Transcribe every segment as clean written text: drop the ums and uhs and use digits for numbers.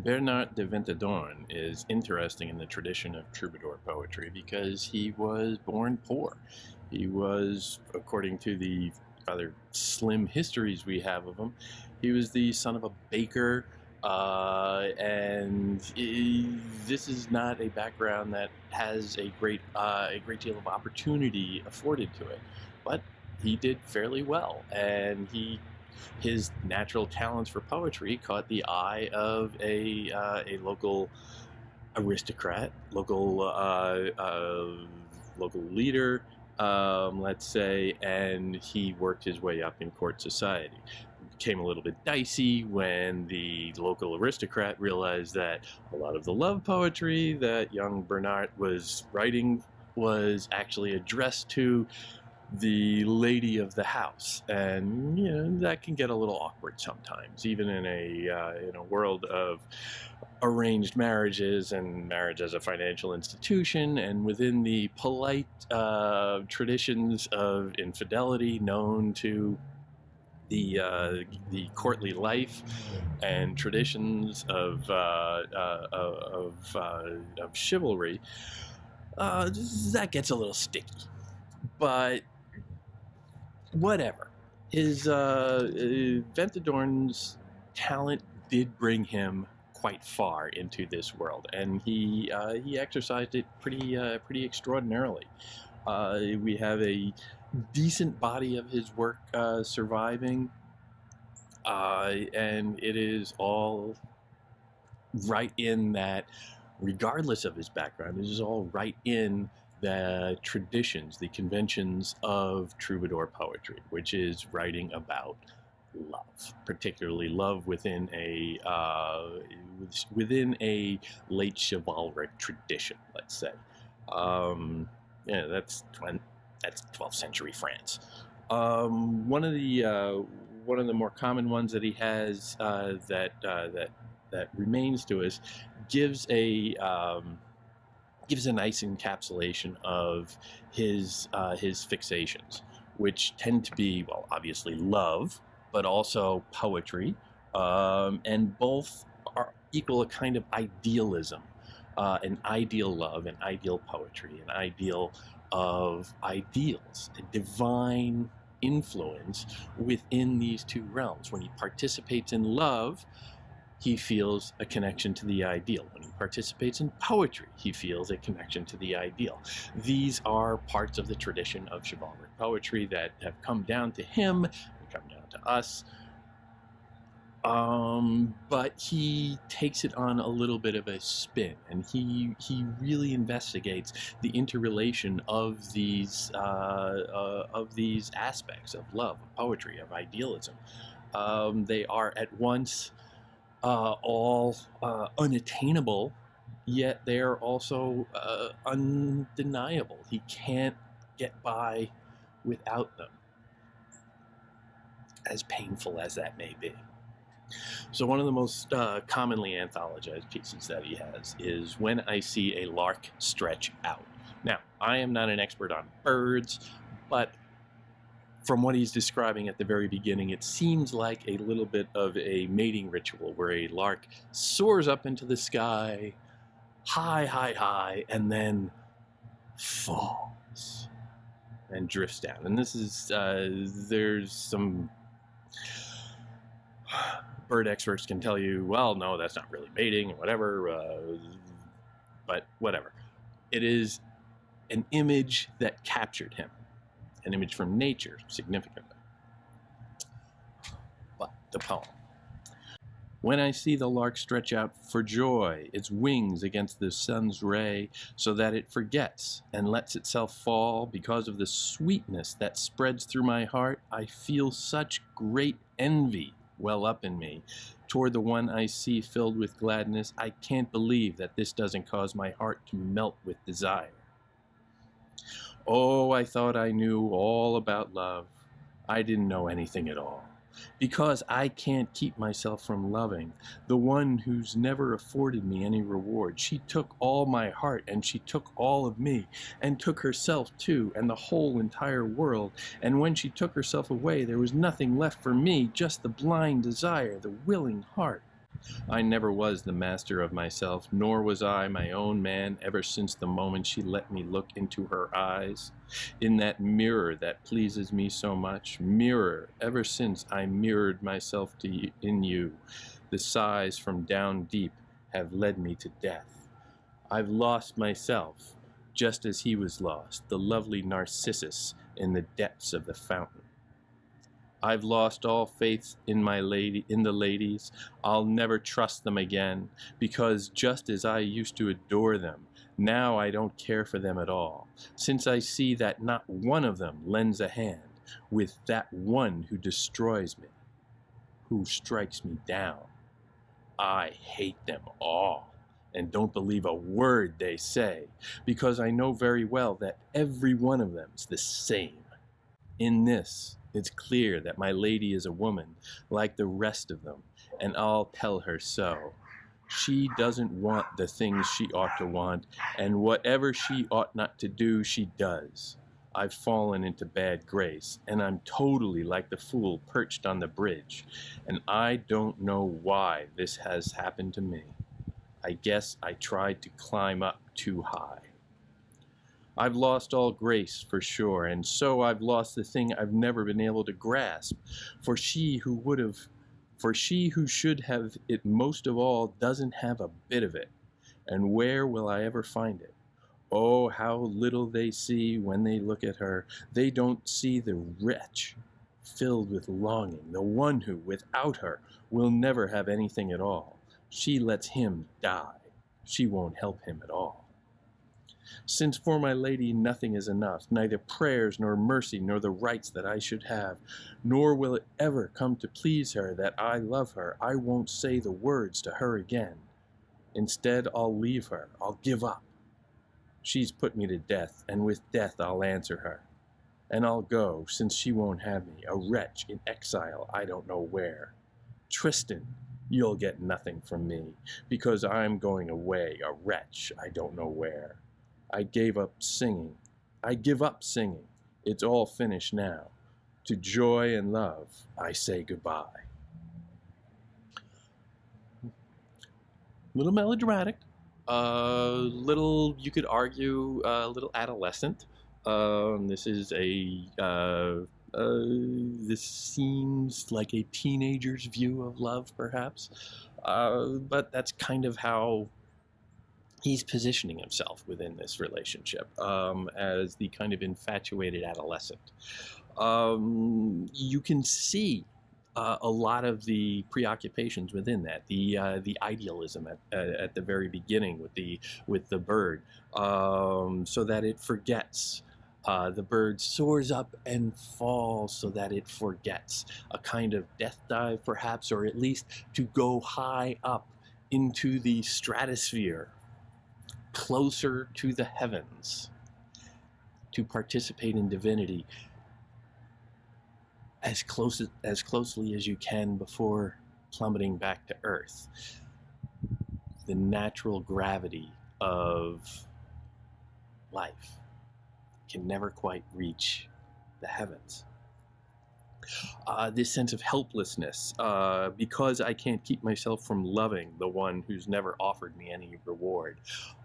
Bernart de Ventadorn is interesting in the tradition of troubadour poetry because he was born poor. He was, according to the rather slim histories we have of him, he was the son of a baker, this is not a background that has a great deal of opportunity afforded to it. But he did fairly well, and his natural talents for poetry caught the eye of a local aristocrat, local leader, let's say, and he worked his way up in court society. It became a little bit dicey when the local aristocrat realized that a lot of the love poetry that young Bernard was writing was actually addressed to the lady of the house, and that can get a little awkward sometimes, even in a world of arranged marriages and marriage as a financial institution, and within the polite traditions of infidelity known to the courtly life and traditions of chivalry. That gets a little sticky, but whatever. His Ventadorn's talent did bring him quite far into this world, and he exercised it pretty extraordinarily. We have a decent body of his work surviving, and it is all right in that, regardless of his background, it is all right in the traditions, the conventions of troubadour poetry, which is writing about love, particularly love within a late chivalric tradition, let's say. That's 12th century France. One of the more common ones that he has that remains to us gives a nice encapsulation of his fixations, which tend to be, well, obviously love, but also poetry, and both equal a kind of idealism, an ideal love, an ideal poetry, an ideal of ideals, a divine influence within these two realms. When he participates in love, he feels a connection to the ideal. When he participates in poetry, he feels a connection to the ideal. These are parts of the tradition of chivalric poetry that have come down to him, and come down to us. But he takes it on a little bit of a spin, and he really investigates the interrelation of these aspects of love, of poetry, of idealism. They are at once all unattainable, yet they're also undeniable. He can't get by without them, as painful as that may be. So one of the most commonly anthologized pieces that he has is When I See a Lark Stretch Out. Now, I am not an expert on birds, but from what he's describing at the very beginning, it seems like a little bit of a mating ritual where a lark soars up into the sky, high, and then falls and drifts down. And this is, there's some bird experts can tell you, well, no, that's not really mating and whatever, but whatever. It is an image that captured him. An image from nature, significantly. But the poem. When I see the lark stretch out for joy, its wings against the sun's ray, so that it forgets and lets itself fall, because of the sweetness that spreads through my heart, I feel such great envy well up in me. Toward the one I see filled with gladness, I can't believe that this doesn't cause my heart to melt with desire. Oh, I thought I knew all about love. I didn't know anything at all. Because I can't keep myself from loving the one who's never afforded me any reward. She took all my heart, and she took all of me, and took herself too, and the whole entire world. And when she took herself away, there was nothing left for me, just the blind desire, the willing heart. I never was the master of myself, nor was I my own man ever since the moment she let me look into her eyes. In that mirror that pleases me so much, mirror, ever since I mirrored myself in you, the sighs from down deep have led me to death. I've lost myself, just as he was lost, the lovely Narcissus in the depths of the fountain. I've lost all faith in the ladies. I'll never trust them again, because just as I used to adore them, now I don't care for them at all, since I see that not one of them lends a hand with that one who destroys me, who strikes me down. I hate them all, and don't believe a word they say, because I know very well that every one of them's the same. In this, it's clear that my lady is a woman, like the rest of them, and I'll tell her so. She doesn't want the things she ought to want, and whatever she ought not to do, she does. I've fallen into bad grace, and I'm totally like the fool perched on the bridge, and I don't know why this has happened to me. I guess I tried to climb up too high. I've lost all grace, for sure, and so I've lost the thing I've never been able to grasp. For she who should have it most of all doesn't have a bit of it. And where will I ever find it? Oh, how little they see when they look at her. They don't see the wretch filled with longing, the one who, without her, will never have anything at all. She lets him die. She won't help him at all. Since for my lady nothing is enough, neither prayers nor mercy nor the rights that I should have, nor will it ever come to please her that I love her, I won't say the words to her again. Instead, I'll leave her, I'll give up. She's put me to death, and with death I'll answer her. And I'll go, since she won't have me, a wretch in exile I don't know where. Tristan, you'll get nothing from me, because I'm going away, a wretch I don't know where. I give up singing. It's all finished now. To joy and love, I say goodbye. Little melodramatic, little, you could argue, little adolescent. This seems like a teenager's view of love, perhaps, but that's kind of how he's positioning himself within this relationship, as the kind of infatuated adolescent. You can see a lot of the preoccupations within that, the idealism at the very beginning with the bird, so that it forgets. The bird soars up and falls so that it forgets. A kind of death dive, perhaps, or at least to go high up into the stratosphere, closer to the heavens, to participate in divinity as closely as you can before plummeting back to earth. The natural gravity of life can never quite reach the heavens. This sense of helplessness, because I can't keep myself from loving the one who's never offered me any reward.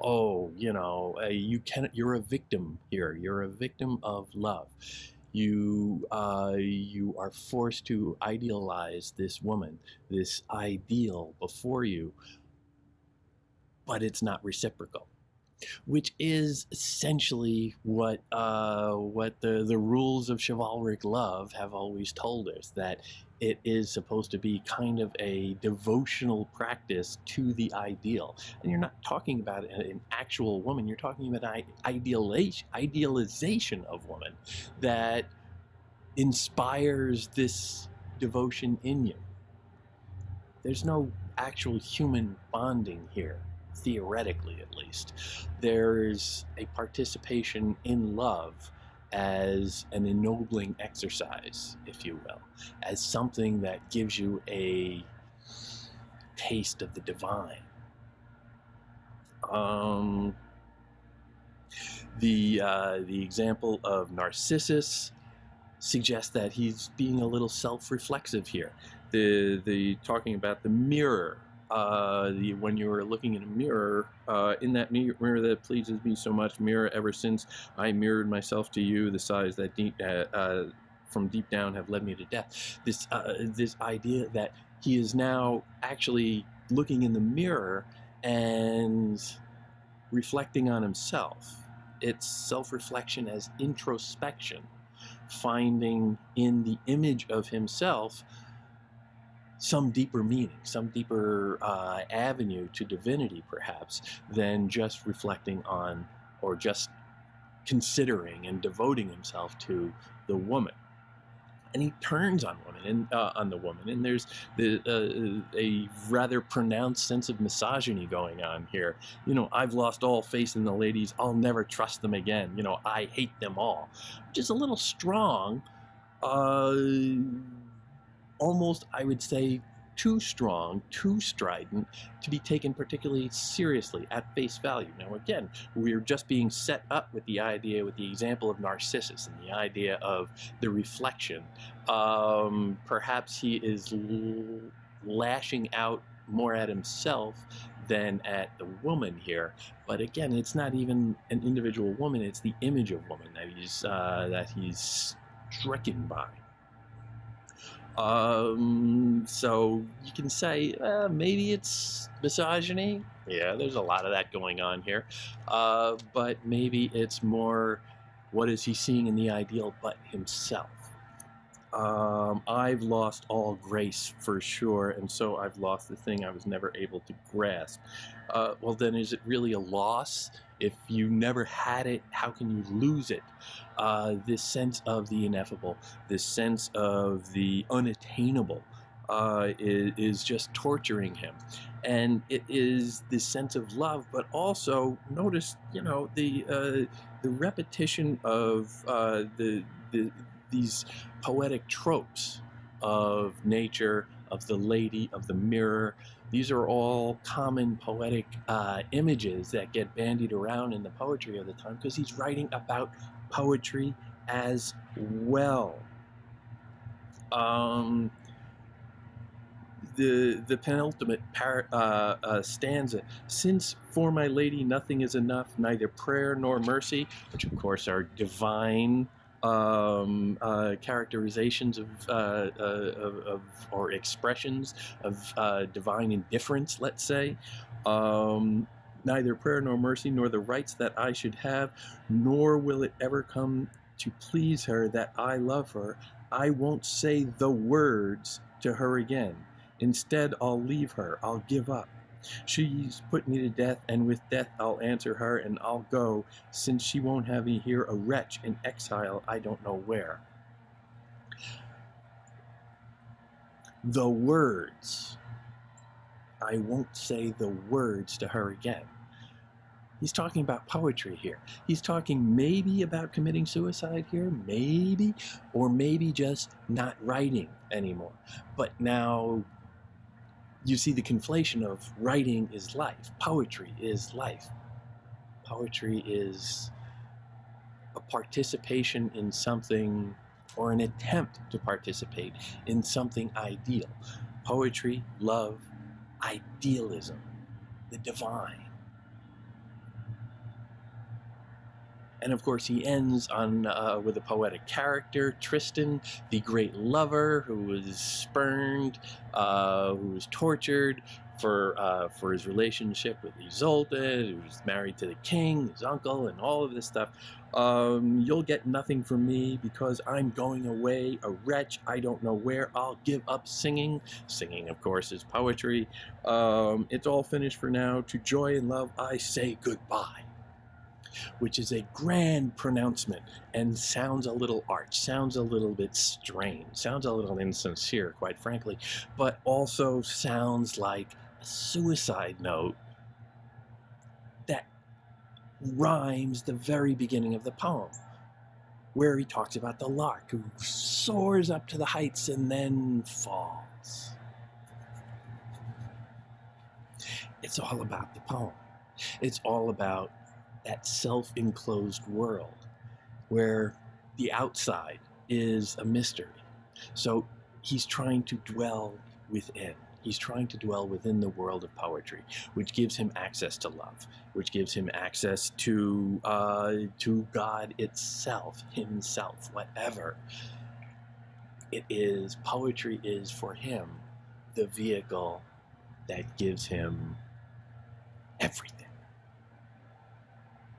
Oh, you're a victim here. You're a victim of love. You are forced to idealize this woman, this ideal before you, but it's not reciprocal. Which is essentially what the rules of chivalric love have always told us, that it is supposed to be kind of a devotional practice to the ideal. And you're not talking about an actual woman, you're talking about idealization of woman that inspires this devotion in you. There's no actual human bonding here, theoretically at least. There's a participation in love as an ennobling exercise, if you will, as something that gives you a taste of the divine. The example of Narcissus suggests that he's being a little self-reflexive here. The talking about the mirror when you were looking in a mirror, in that mirror that pleases me so much, mirror, ever since I mirrored myself to you, the sighs that from deep down have led me to death. This idea that he is now actually looking in the mirror and reflecting on himself. It's self-reflection as introspection, finding in the image of himself some deeper meaning, some deeper avenue to divinity, perhaps, than just reflecting on or just considering and devoting himself to the woman. And he turns on the woman, and there's a rather pronounced sense of misogyny going on here. I've lost all faith in the ladies. I'll never trust them again. I hate them all. Which is a little strong. Almost, I would say, too strong, too strident to be taken particularly seriously at face value. Now, again, we're just being set up with the example of Narcissus and the idea of the reflection. Perhaps he is lashing out more at himself than at the woman here. But again, it's not even an individual woman, it's the image of woman that he's stricken by. So you can say maybe it's misogyny. Yeah, there's a lot of that going on here. But maybe it's more, what is he seeing in the ideal but himself? I've lost all grace for sure, and so I've lost the thing I was never able to grasp. Well, then is it really a loss? If you never had it, how can you lose it? This sense of the ineffable, this sense of the unattainable is just torturing him. And it is this sense of love, but also notice, the repetition of these poetic tropes of nature, of the lady, of the mirror. These are all common poetic images that get bandied around in the poetry of the time, because he's writing about poetry as well. The penultimate stanza, since for my lady nothing is enough, neither prayer nor mercy, which of course are divine characterizations of or expressions of divine indifference, let's say. Neither prayer nor mercy, nor the rights that I should have, nor will it ever come to please her that I love her. I won't say the words to her again. Instead, I'll leave her, I'll give up. She's put me to death, and with death I'll answer her, and I'll go, since she won't have me here, a wretch in exile I don't know where. The words. I won't say the words to her again. He's talking about poetry here. He's talking maybe about committing suicide here, maybe, or maybe just not writing anymore. But now you see the conflation of writing is life, poetry is life. Poetry is a participation in something, or an attempt to participate in something ideal. Poetry, love, idealism, the divine. And of course, he ends on with a poetic character, Tristan, the great lover who was spurned, who was tortured for his relationship with Isolde, who was married to the king, his uncle, and all of this stuff. You'll get nothing from me because I'm going away, a wretch, I don't know where. I'll give up singing. Singing, of course, is poetry. It's all finished for now. To joy and love, I say goodbye. Which is a grand pronouncement and sounds a little arch, sounds a little bit strained, sounds a little insincere, quite frankly, but also sounds like a suicide note that rhymes the very beginning of the poem, where he talks about the lark who soars up to the heights and then falls. It's all about the poem. It's all about that self-enclosed world where the outside is a mystery. So he's trying to dwell within. He's trying to dwell within the world of poetry, which gives him access to love, which gives him access to God itself, himself, whatever. It is, poetry is for him the vehicle that gives him everything.